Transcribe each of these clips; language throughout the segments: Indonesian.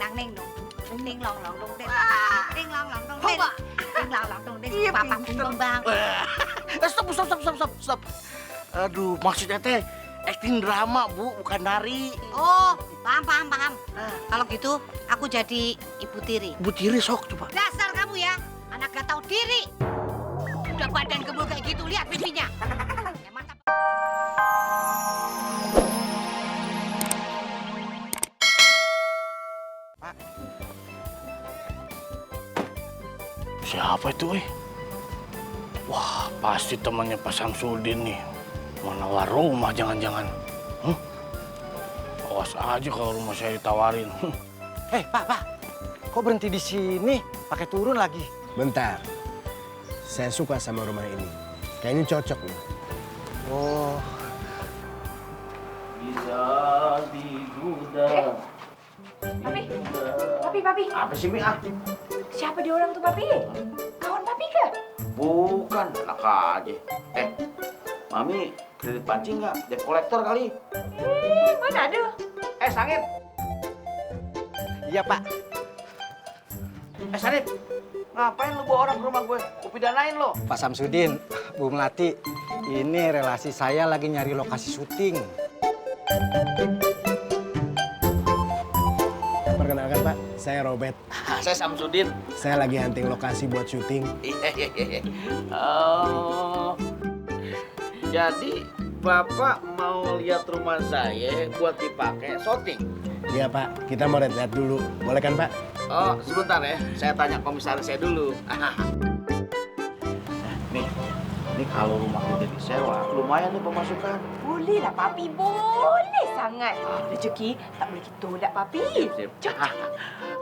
nang neng dong. Ding long long dong ding. Ding long long dong ding. Ding long long dong ding. Papa bung bang. Stop. Aduh, maksudnya teh acting drama, Bu, bukan nari. Oh, paham. Kalau gitu aku jadi Ibu Tiri. Bu Tiri sok coba. Dasar kamu ya, anak gak tahu diri. Udah badan gemuk kayak gitu, lihat pipinya. Ya mantap. Siapa itu, Wah, pasti temannya Pak Samsudin nih. Mau nawar rumah jangan-jangan. Awas aja kalau rumah saya ditawarin. Pak. Kok berhenti di sini? Pakai turun lagi. Bentar. Saya suka sama rumah ini. Kayaknya cocok nih. Oh. Bisa digudang. Papi. Apa sih, Mi? Siapa dia orang tuh, Papi? Kawan Papi kah? Bukan, enak aja. Mami kredit pancing nggak? Debt kolektor kali. Mana ada? Sangit. Iya, Pak. Sanit. Ngapain lu bawa orang ke rumah gue? Gue pidanain lo. Pak Samsudin, Bu Melati, ini relasi saya lagi nyari lokasi syuting. Perkenalkan Pak, saya Robert. Saya Samsudin. Saya lagi hunting lokasi buat syuting. Iya. Oh. Jadi Bapak mau lihat rumah saya buat dipakai syuting? Iya Pak, kita mau lihat dulu. Boleh kan Pak? Oh, sebentar ya. Saya tanya komisaris saya dulu. Nih kalau rumah udah disewa, lumayan nih pemasukan. Boleh lah, Papi. Boleh sangat. Rezeki tak boleh gitu, dak, Papi. Sip.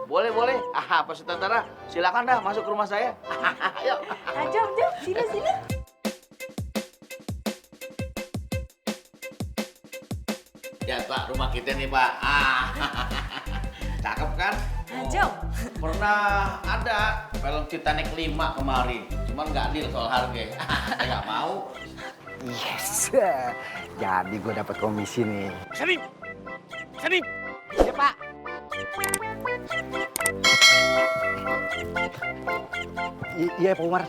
Boleh. Pak Sutantara, silakan dah masuk ke rumah saya. Ayo. Jom. Sila. Ya Pak, rumah kita nih Pak. Cakep kan? Jom. Pernah ada film Titanic 5 kemarin. Cuman nggak deal soal harga. Saya nggak mau. Yes. Jadi gue dapat komisi nih. Sanip. Iya, Pak. Iya, Pak Umar.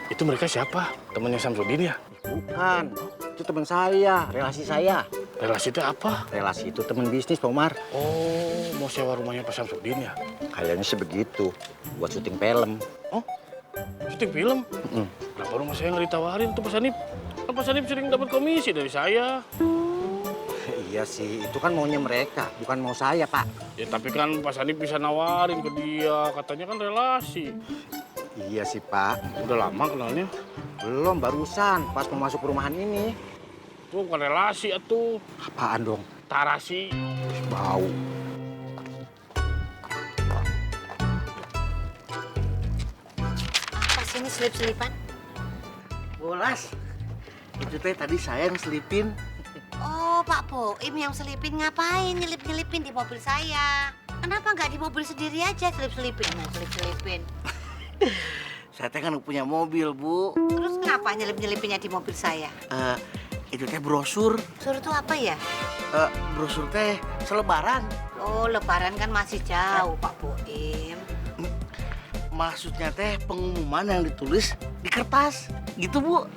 Itu mereka siapa? Temannya Samsudin ya? Bukan. Itu teman saya, relasi saya. Relasi itu apa? Relasi itu teman bisnis, Pak Umar. Oh, mau sewa rumahnya Pak Samsudin ya? Kayaknya sih begitu. Buat syuting film. Oh, syuting film? Kenapa rumah saya nggak ditawarin tuh Pak Sanip? Kan Pak Sanip sering dapat komisi dari saya. Iya sih, itu kan maunya mereka, bukan mau saya, Pak. Ya tapi kan Pak Sanip bisa nawarin ke dia, katanya kan relasi. Iya sih, Pak. Udah lama kenalnya? Belum, barusan pas mau masuk perumahan ini. Itu bukan relasi atuh. Apaan dong? Tarasi. Bau. Apa sih ini selip-selipan? Bolas. Itu teh tadi saya yang selipin. Oh, Pak Boim yang selipin ngapain nyelip-nyelipin di mobil saya? Kenapa nggak di mobil sendiri aja selip-selipin? Nah, selip-selipin. Saya teh kan punya mobil, Bu. Terus kenapa nyelip-nyelipinnya di mobil saya? Itu teh brosur. Suruh tuh apa ya? Brosur teh selebaran. Oh, lebaran kan masih jauh, Pak Boim. Maksudnya teh pengumuman yang ditulis di kertas. Gitu, Bu.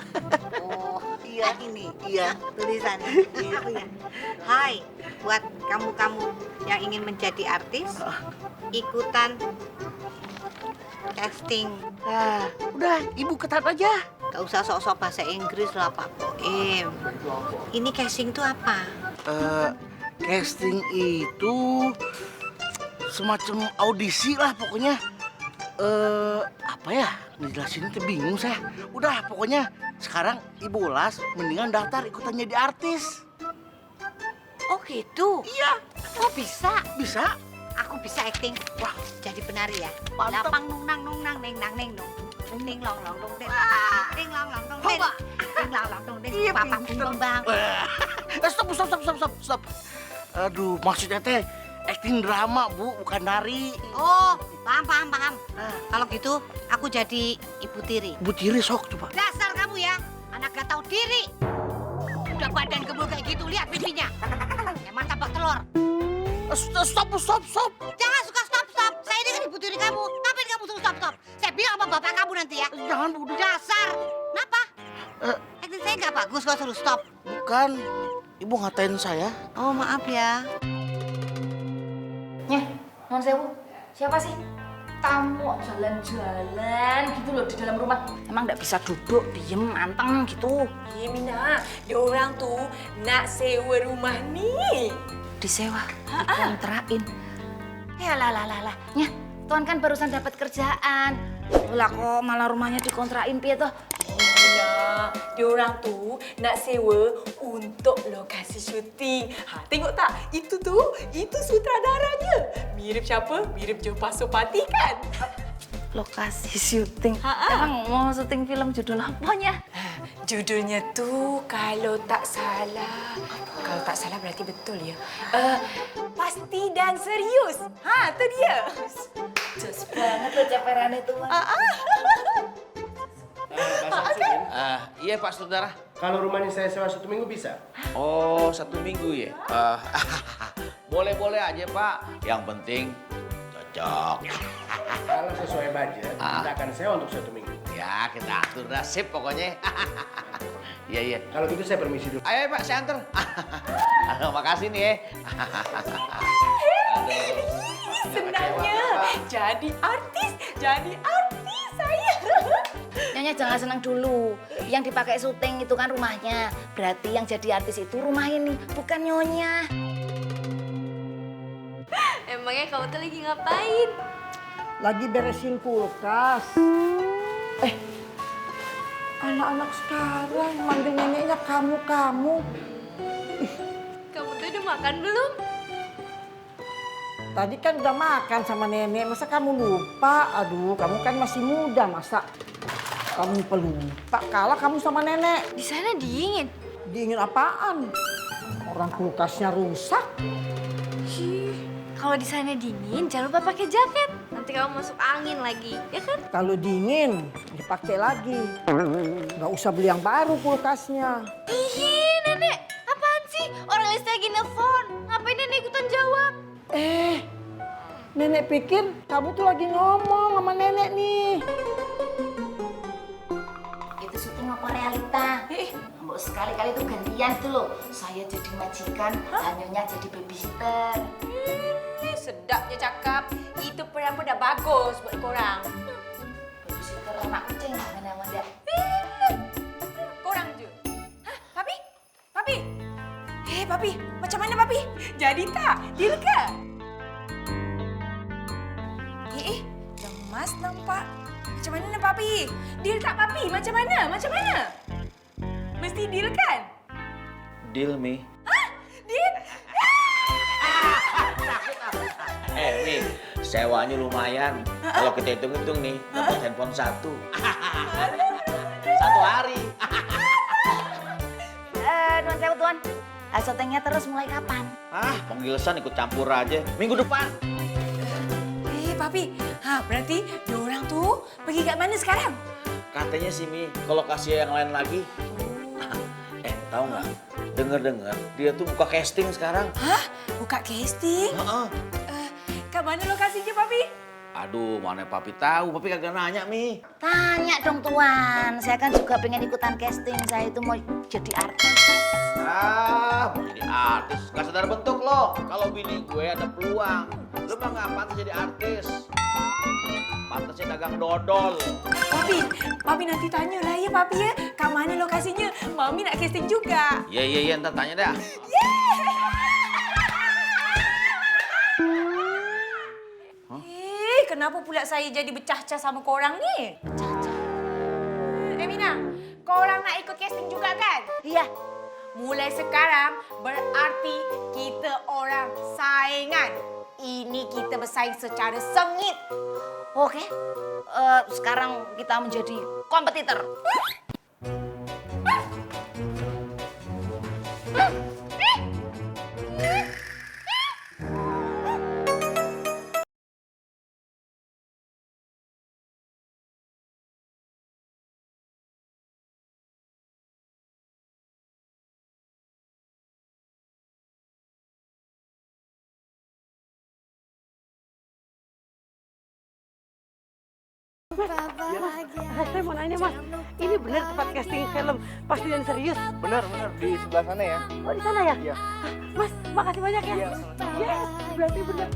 Oh, iya ini. Iya. Tulisan. Apa ya? Hai, buat kamu-kamu yang ingin menjadi artis, ikutan casting. Nah, udah, Ibu ketat aja. Gak usah sok-sok bahasa Inggris lah, Pak Boim. Ini casting tuh apa? Casting itu semacam audisi lah pokoknya. Apa ya? Ngejelasinnya tuh bingung saya. Udah, pokoknya sekarang Ibu Ulas mendingan daftar ikutan jadi artis. Oh gitu? Iya. Oh bisa? Bisa? Aku bisa acting. Wah, jadi penari ya? Mantap. Lapang nung nang neng nang neng nung. Ding long long dong ding. Ding long long dong ding. Ding long long dong ding. Iya, Papa pinter. bang. Stop. Aduh, maksudnya teh acting drama, Bu, bukan nari. Oh, paham. Kalau gitu, aku jadi Ibu Tiri. Bu Tiri sok coba. Dasar kamu ya, anak gak tahu diri. Udah badan gemuk kayak gitu, lihat pipinya. Kayak mata bak telur. Stop. Jangan suka stop. Saya ini kan ibu tiri kamu. Ngapain kamu suruh stop? Saya bilang sama bapak kamu nanti ya. Jangan, Bu. Dasar. Kenapa? Acting saya nggak bagus kalau suruh stop. Bukan. Ibu ngatain saya. Oh maaf ya. Nyeh, non sewu. Siapa sih? Tamu jalan-jalan gitu loh di dalam rumah. Emang nggak bisa duduk, diem, anteng gitu. Iya Mina, dia orang tuh nak sewa rumah nih. Disewa, dikontrain. Ya lah. Nyeh, Tuan kan barusan dapat kerjaan. Lah kok malah rumahnya dikontrain piye toh? Mina, dia orang tuh nak sewa untuk lokasi syuting. Tengok tak? Itu sutradaranya. Mirip siapa? Mirip Jo Pasopati kan? Lokasi syuting. Emang mau syuting film judul apanya? Judulnya tuh kalau tak salah berarti betul ya. Pasti dan serius. Itu dia. Jos banget loh caperannya Tuan. Iya Pak Saudara. Kalau rumahnya saya sewa 1 minggu bisa? Oh, 1 minggu ya? Boleh-boleh aja, Pak. Yang penting cocok. Kalau sesuai budget, kita akan sewa untuk 1 minggu. Ya, kita atur dah, sip pokoknya. Iya. Kalau gitu saya permisi dulu. Ayo, Pak, saya anter. Makasih nih ya. Senangnya jadi artis saya. Nyonya jangan senang dulu. Yang dipakai syuting itu kan rumahnya. Berarti yang jadi artis itu rumah ini, bukan Nyonya. Emangnya kamu tuh lagi ngapain? Lagi beresin kulkas. Anak-anak sekarang manggil neneknya kamu. Kamu tuh udah makan belum? Tadi kan udah makan sama nenek, masa kamu lupa? Aduh, kamu kan masih muda, masa kamu pelupa kalah kamu sama nenek. Di sana dingin. Dingin apaan? Orang kulkasnya rusak. Kalau di sana dingin, jangan lupa pakai jaket. Nanti kamu masuk angin lagi, ya kan? Kalau dingin, dipakai lagi. Nggak usah beli yang baru kulkasnya. Ih, nenek, apaan sih? Orang listnya lagi nelfon. Ngapain nenek ikutan jawab? Nenek pikir kamu tuh lagi ngomong sama nenek nih. Itu syuting apa realita? Mbok sekali-kali tuh gantian tuh loh. Saya jadi majikan, Nyonya jadi babysitter. Sedapnya cakap. Itu peran udah bagus buat korang. Babysitter anak kucing mana dia? Korang je. Papi? Papi, macam mana Papi? Jadi tak? Deal ke? Lemas nampak. Macam mana Papi? Deal tak Papi? Macam mana? Mesti deal kan? Deal, Mi. Deal? Mi, sewanya lumayan. Kalau kita hitung-hitung nih, dapat handphone 1. 1 hari. Nuan sewu Tuan. Syutingnya terus mulai kapan? Penggilesan ikut campur aja. Minggu depan. Papi, berarti diorang tuh pergi ke mana sekarang? Katanya sih, Mi, ke lokasi yang lain lagi. Tahu nggak? Dengar dia tuh buka casting sekarang. Buka casting? Ke mana lokasinya, Papi? Aduh, mana Papi tahu? Papi kagak nanya, Mi. Tanya dong Tuan. Saya kan juga pengen ikutan casting. Saya itu mau jadi artis. Mau jadi artis. Gak sadar bentuk lo. Kalau bini gue ada peluang. Lo mah nggak pantas jadi artis. Pantasnya dagang dodol. Papi nanti tanya lah ya, Papi ya. Ke mana lokasinya? Mami nak casting juga. Iya, ntar tanya dah. Kenapa pula saya jadi bercah-cah sama korang ni? Mina, korang nak ikut casting juga kan? Iya. Mulai sekarang berarti kita orang saingan. Ini kita bersaing secara sengit. Oke. Sekarang kita menjadi kompetitor. Saya mau nanya mas, ini benar tempat casting film Pasti dan Serius? Benar, di sebelah sana ya. Oh di sana ya? Iya. Mas, makasih banyak ya. Iya. Yes, berarti benar.